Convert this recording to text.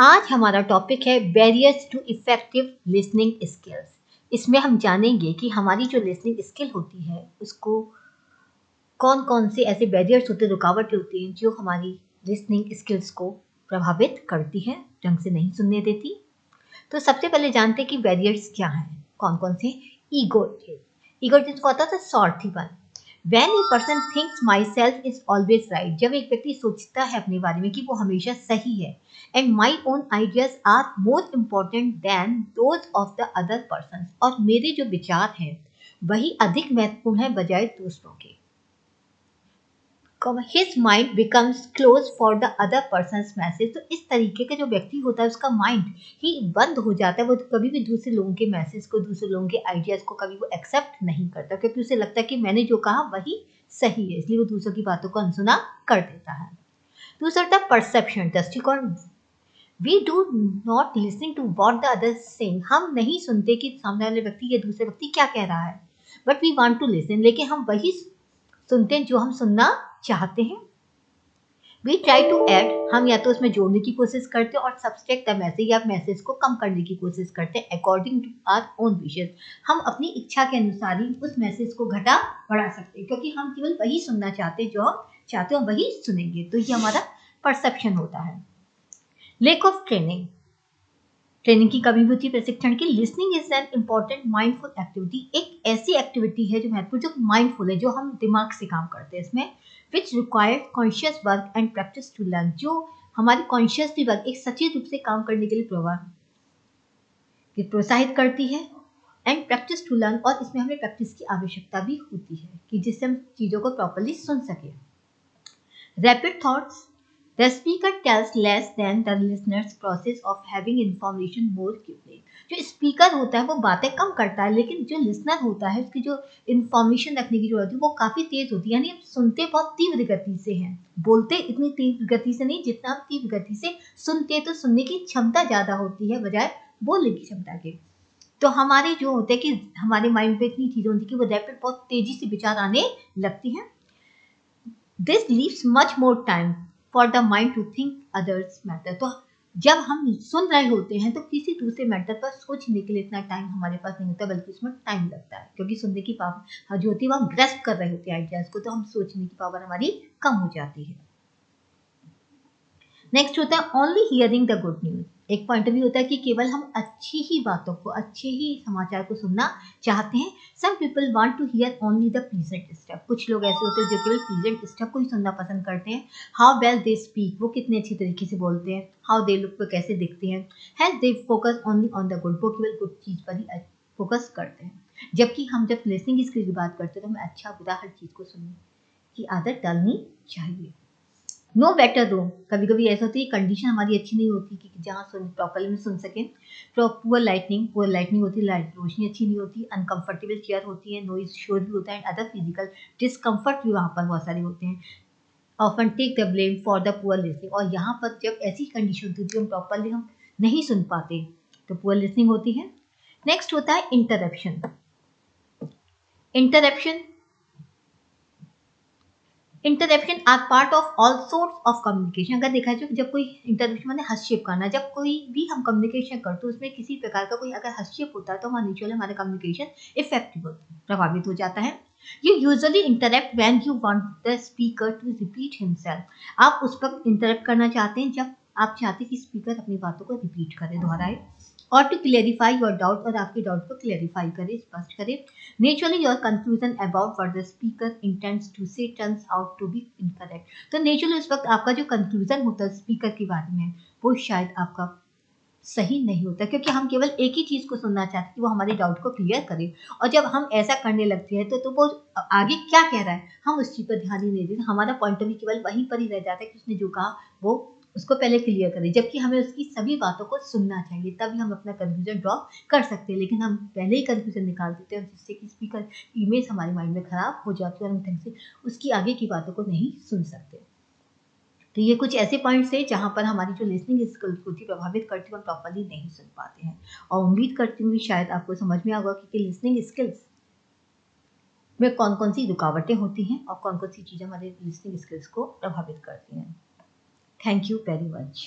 आज हमारा टॉपिक है barriers to effective listening skills. इसमें हम जानेंगे कि हमारी जो लिसनिंग स्किल होती है उसको कौन कौन से ऐसे बैरियर्स होते हैं, रुकावटें होती हैं जो हमारी लिसनिंग स्किल्स को प्रभावित करती हैं, ढंग से नहीं सुनने देती। तो सबसे पहले जानते हैं कि बैरियर्स क्या हैं, कौन कौन से। ईगोटिज्म होता है स्वार्थीपन। When a person thinks myself is always right, जब एक व्यक्ति सोचता है अपने बारे में कि वो हमेशा सही है, and my own ideas are more important than those of the other persons, और मेरे जो विचार हैं वही अधिक महत्वपूर्ण है बजाय दूसरों के। His mind becomes closed for the other person's message, तो इस तरीके का जो व्यक्ति होता है उसका माइंड ही बंद हो जाता है, वो कभी भी दूसरे लोगों के मैसेज को, दूसरे लोगों के आइडियाज को कभी वो एक्सेप्ट नहीं करता, क्योंकि उसे लगता है कि मैंने जो कहा वही सही है, इसलिए वो दूसरों की बातों को अनसुना कर देता है। दूसरा था परसेप्शन, दृष्टिकोण। We do not listening to what the other saying, हम नहीं सुनते कि सामने वाले व्यक्ति या दूसरे व्यक्ति क्या कह रहा है, but we want to listen, लेकिन हम वही सुनते हैं जो हम सुनना चाहते हैं। वी ट्राई टू ऐड, हम या तो उसमें जोड़ने की कोशिश करते हैं, और सब्सट्रैक्ट द मैसेज, या मैसेज को कम करने की कोशिश करते हैं according to our own wishes, हम अपनी इच्छा के अनुसार ही उस मैसेज को घटा बढ़ा सकते हैं, क्योंकि हम केवल वही सुनना चाहते हैं जो हम चाहते हैं, वही सुनेंगे। तो ये हमारा परसेप्शन होता है। लैक ऑफ ट्रेनिंग, ट्रेनिंग की कमी होती है प्रशिक्षण की। Listening is an important mindful activity, एक ऐसी एक्टिविटी है जो महत्वपूर्ण, जो माइंडफुल है, जो हम दिमाग से काम करते हैं इसमें, which requires conscious work and practice to learn, जो हमारी कॉन्शियसली वर्क, एक सचेत रूप से काम करने के लिए प्रोत्साहित करती है, एंड प्रैक्टिस टू लर्न, और इसमें हमें प्रैक्टिस की आवश्यकता भी होती है कि जिससे हम चीज़ों को प्रॉपरली सुन सकें। Rapid thoughts, the speaker tells less than the listener's process of having information more quickly, जो स्पीकर होता है वो बातें कम करता है, लेकिन जो लिसनर होता है उसकी जो इन्फॉर्मेशन रखने की जरूरत है वो काफ़ी तेज होती है, यानी हम सुनते बहुत तीव्र गति से हैं, बोलते इतनी तीव्र गति से नहीं, जितना हम तीव्र गति से सुनते, तो सुनने की क्षमता ज़्यादा होती है बजाय बोलने की क्षमता के। तो हमारे जो होते हैं कि हमारे माइंड पे इतनी चीज़ें होती है कि वो रैपिड बहुत तेजी से विचार आने लगती हैं। This leaves much more time for the mind to think others matter, तो जब हम सुन रहे होते हैं तो किसी दूसरे मैटर पर सोचने के लिए इतना टाइम हमारे पास नहीं होता, बल्कि उसमें टाइम लगता है, क्योंकि सुनने की पावर जो होती है वो हम ग्रैस्प कर रहे होते हैं आइडियाज को, तो हम सोचने की पावर हमारी कम हो जाती है। नेक्स्ट होता है only hearing the good news, एक पॉइंट भी होता है कि केवल हम अच्छी ही बातों को, अच्छे ही समाचार को सुनना चाहते हैं। Some people want to hear only the pleasant stuff, कुछ लोग ऐसे होते हैं जो केवल प्लीजेंट स्टफ को ही सुनना पसंद करते हैं। हाउ वेल दे स्पीक, वो कितने अच्छी तरीके से बोलते हैं। हाउ दे लुक, वो कैसे दिखते हैं। Has they focus only on the good, वो केवल गुड चीज पर ही फोकस करते हैं। जबकि हम जब लिसनिंग स्किल की बात करते हैं तो हमें अच्छा बुरा हर चीज को सुनने की आदत डालनी चाहिए। नो बेटर रूम, कभी कभी ऐसा होती है कंडीशन हमारी अच्छी नहीं होती कि जहाँ प्रॉपरली में सुन सकें। पुअर लाइटनिंग होती है, लाइट रोशनी अच्छी नहीं होती, अनकंफर्टेबल चेयर होती है, नॉइज शोर भी होता है, अदर फिजिकल डिस्कम्फर्ट भी वहाँ पर बहुत सारे होते हैं। Often take the blame for the poor listening, और यहाँ पर जब ऐसी कंडीशन होती है हम प्रॉपरली हम नहीं सुन पाते तो पुअर लिसनिंग होती है। नेक्स्ट होता है interruption. Interruption are part of all source of communication, अगर देखा जाए जब कोई इंटरप्शन माने हस्तक्षेप करना, जब कोई भी हम कम्युनिकेशन करते हैं उसमें किसी प्रकार का कोई अगर हस्तक्षेप होता है तो हमारा नेचुरली हमारा कम्युनिकेशन इफेक्टिव प्रभावित हो जाता है। You usually interrupt when you want the speaker to repeat himself, आप उस वक्त इंटरप्ट करना चाहते हैं जब आप चाहते हैं कि स्पीकर अपनी बातों को रिपीट करे, दोहराए, और टू क्लियरिफाई योर डाउट, और आपके डाउट को क्लियरिफाई करे, स्पष्ट करे। Naturally your conclusion about what the speaker intends to say turns out to be incorrect, तो नेचुरली उस वक्त आपका जो कंक्लूजन होता है स्पीकर के बारे में वो शायद आपका सही नहीं होता, क्योंकि हम केवल एक ही चीज़ को सुनना चाहते हैं कि वो हमारे डाउट को क्लियर करे, और जब हम ऐसा करने लगते हैं तो वो आगे क्या कह रहा है हम उस चीज़ पर ध्यान ही नहीं देते, हमारा पॉइंट ऑफ व्यू केवल वहीं पर ही रह जाता है कि उसने जो कहा वो उसको पहले क्लियर करें, जबकि हमें उसकी सभी बातों को सुनना चाहिए, तभी हम अपना कंक्लूजन ड्रॉ कर सकते हैं। लेकिन हम पहले ही कंक्लूजन निकाल देते हैं जिससे कि स्पीकर इमेज हमारे माइंड में खराब हो जाती है और हम ढंग से उसकी आगे की बातों को नहीं सुन सकते। तो ये कुछ ऐसे पॉइंट्स हैं जहाँ पर हमारी जो लिसनिंग स्किल्स होती है प्रभावित करती है, हम प्रॉपरली नहीं सुन पाते हैं। और उम्मीद करती हूँ शायद आपको समझ में आएगा कि लिसनिंग स्किल्स में कौन कौन सी रुकावटें होती हैं और कौन कौन सी चीज़ें हमारे लिसनिंग स्किल्स को प्रभावित करती हैं। Thank you very much.